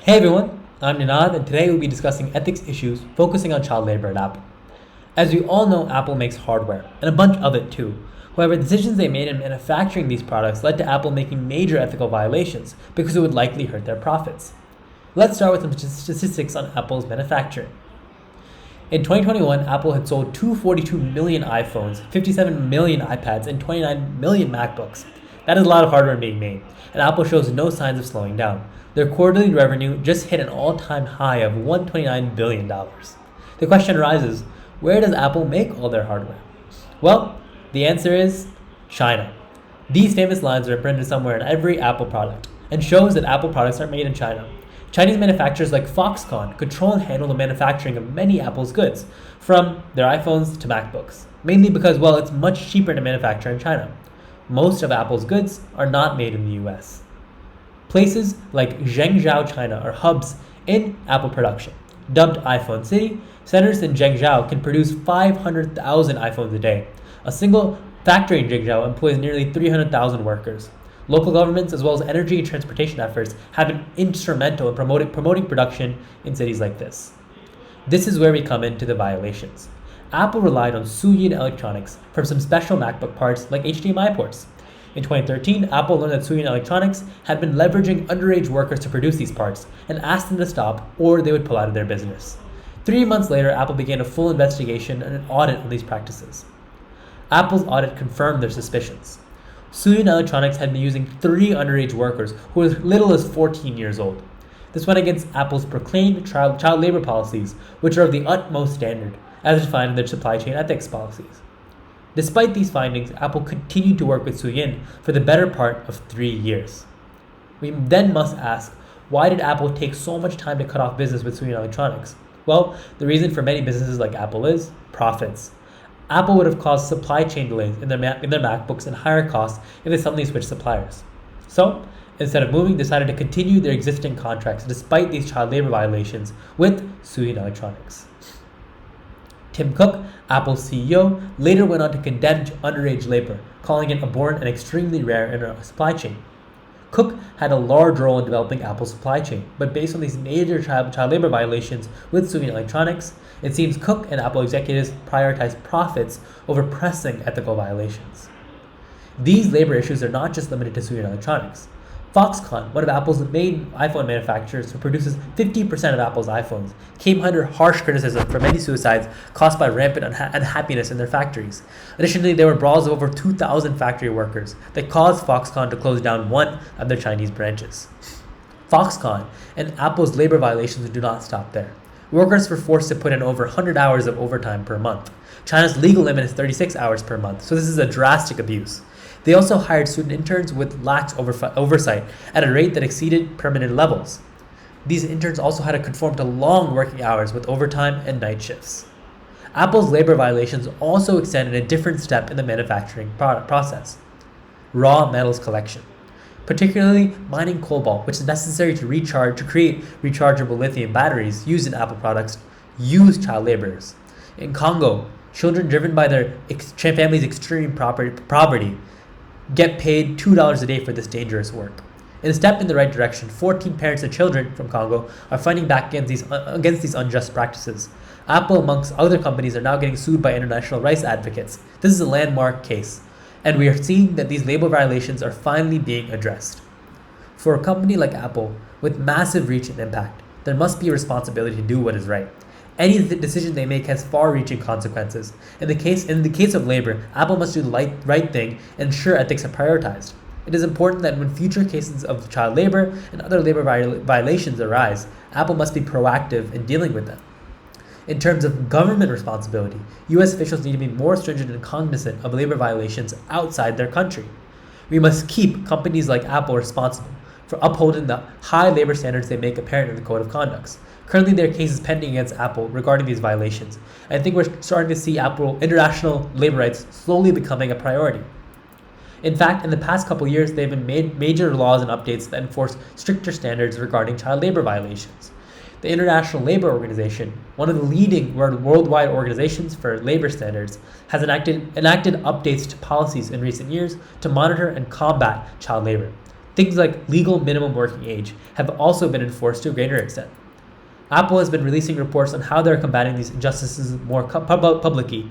Hey everyone, I'm Ninad and today we'll be discussing ethics issues focusing on child labor at Apple. As we all know, Apple makes hardware, and a bunch of it too. However, decisions they made in manufacturing these products led to Apple making major ethical violations because it would likely hurt their profits. Let's start with some statistics on Apple's manufacturing. In 2021, Apple had sold 242 million iPhones, 57 million iPads, and 29 million MacBooks. That is a lot of hardware being made, and Apple shows no signs of slowing down. Their quarterly revenue just hit an all-time high of $129 billion. The question arises, where does Apple make all their hardware? Well, the answer is China. These famous lines are printed somewhere in every Apple product and shows that Apple products are made in China. Chinese manufacturers like Foxconn control and handle the manufacturing of many Apple's goods, from their iPhones to MacBooks, mainly because, well, it's much cheaper to manufacture in China. Most of Apple's goods are not made in the US. Places like Zhengzhou, China are hubs in Apple production. Dubbed iPhone City, centers in Zhengzhou can produce 500,000 iPhones a day. A single factory in Zhengzhou employs nearly 300,000 workers. Local governments, as well as energy and transportation efforts, have been instrumental in promoting production in cities like this. This is where we come into the violations. Apple relied on Suyin Electronics for some special MacBook parts like HDMI ports. In 2013, Apple learned that Suyin Electronics had been leveraging underage workers to produce these parts and asked them to stop or they would pull out of their business. 3 months later, Apple began a full investigation and an audit on these practices. Apple's audit confirmed their suspicions. Suyin Electronics had been using 3 underage workers who were as little as 14 years old. This went against Apple's proclaimed child labor policies, which are of the utmost standard, as defined in their supply chain ethics policies. Despite these findings, Apple continued to work with Suyin for the better part of 3 years. We then must ask, why did Apple take so much time to cut off business with Suyin Electronics? Well, the reason for many businesses like Apple is profits. Apple would have caused supply chain delays in their MacBooks and higher costs if they suddenly switched suppliers. So, instead of moving, decided to continue their existing contracts despite these child labor violations with Suyin Electronics. Tim Cook, Apple's CEO, later went on to condemn underage labor, calling it abhorrent and extremely rare in our supply chain. Cook had a large role in developing Apple's supply chain, but based on these major child labor violations with Suyin Electronics, it seems Cook and Apple executives prioritized profits over pressing ethical violations. These labor issues are not just limited to Suyin Electronics. Foxconn, one of Apple's main iPhone manufacturers who produces 50% of Apple's iPhones, came under harsh criticism for many suicides caused by rampant unhappiness in their factories. Additionally, there were brawls of over 2,000 factory workers that caused Foxconn to close down one of their Chinese branches. Foxconn and Apple's labor violations do not stop there. Workers were forced to put in over 100 hours of overtime per month. China's legal limit is 36 hours per month, so this is a drastic abuse. They also hired student interns with lax oversight at a rate that exceeded permanent levels. These interns also had to conform to long working hours with overtime and night shifts. Apple's labor violations also extended a different step in the manufacturing process: raw metals collection. Particularly mining cobalt, which is necessary to create rechargeable lithium batteries used in Apple products, use child laborers. In Congo, children driven by their family's extreme poverty get paid $2 a day for this dangerous work. In a step in the right direction, 14 parents of children from Congo are fighting back against these unjust practices. Apple, amongst other companies, are now getting sued by international rights advocates. This is a landmark case, and we are seeing that these labor violations are finally being addressed. For a company like Apple, with massive reach and impact, there must be a responsibility to do what is right. Any decision they make has far-reaching consequences. In the case of labor, Apple must do the right thing and ensure ethics are prioritized. It is important that when future cases of child labor and other labor violations arise, Apple must be proactive in dealing with them. In terms of government responsibility, US officials need to be more stringent and cognizant of labor violations outside their country. We must keep companies like Apple responsible for upholding the high labor standards they make apparent in the Code of Conduct. Currently, there are cases pending against Apple regarding these violations. I think we're starting to see international labor rights slowly becoming a priority. In fact, in the past couple years, there have been made major laws and updates that enforce stricter standards regarding child labor violations. The International Labour Organization, one of the leading worldwide organizations for labor standards, has enacted updates to policies in recent years to monitor and combat child labor. Things like legal minimum working age have also been enforced to a greater extent. Apple has been releasing reports on how they're combating these injustices more publicly,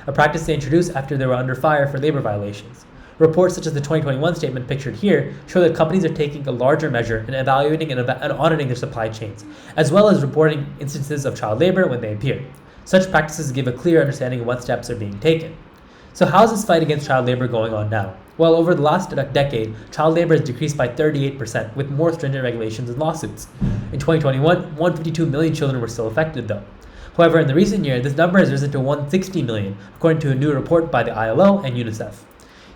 a practice they introduced after they were under fire for labor violations. Reports such as the 2021 statement pictured here show that companies are taking a larger measure in evaluating and auditing their supply chains, as well as reporting instances of child labor when they appear. Such practices give a clear understanding of what steps are being taken. So how is this fight against child labor going on now? Well, over the last decade, child labor has decreased by 38%, with more stringent regulations and lawsuits. In 2021, 152 million children were still affected, though. However, in the recent year, this number has risen to 160 million, according to a new report by the ILO and UNICEF.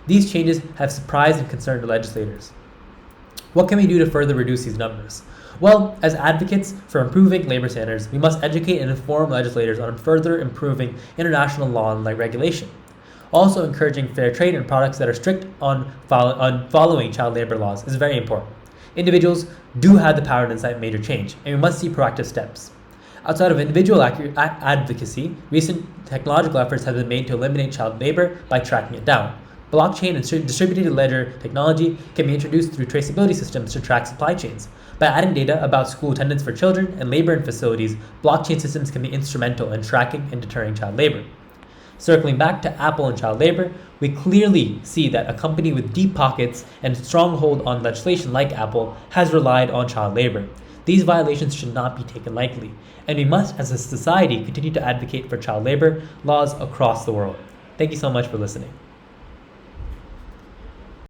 These changes have surprised and concerned the legislators. What can we do to further reduce these numbers? Well, as advocates for improving labor standards, we must educate and inform legislators on further improving international law and regulation. Also, encouraging fair trade in products that are strict on following child labor laws is very important. Individuals do have the power to incite major change, and we must see proactive steps. Outside of individual advocacy, recent technological efforts have been made to eliminate child labor by tracking it down. Blockchain and distributed ledger technology can be introduced through traceability systems to track supply chains. By adding data about school attendance for children and labor in facilities, blockchain systems can be instrumental in tracking and deterring child labor. Circling back to Apple and child labor, we clearly see that a company with deep pockets and strong hold on legislation like Apple has relied on child labor. These violations should not be taken lightly, and we must, as a society, continue to advocate for child labor laws across the world. Thank you so much for listening.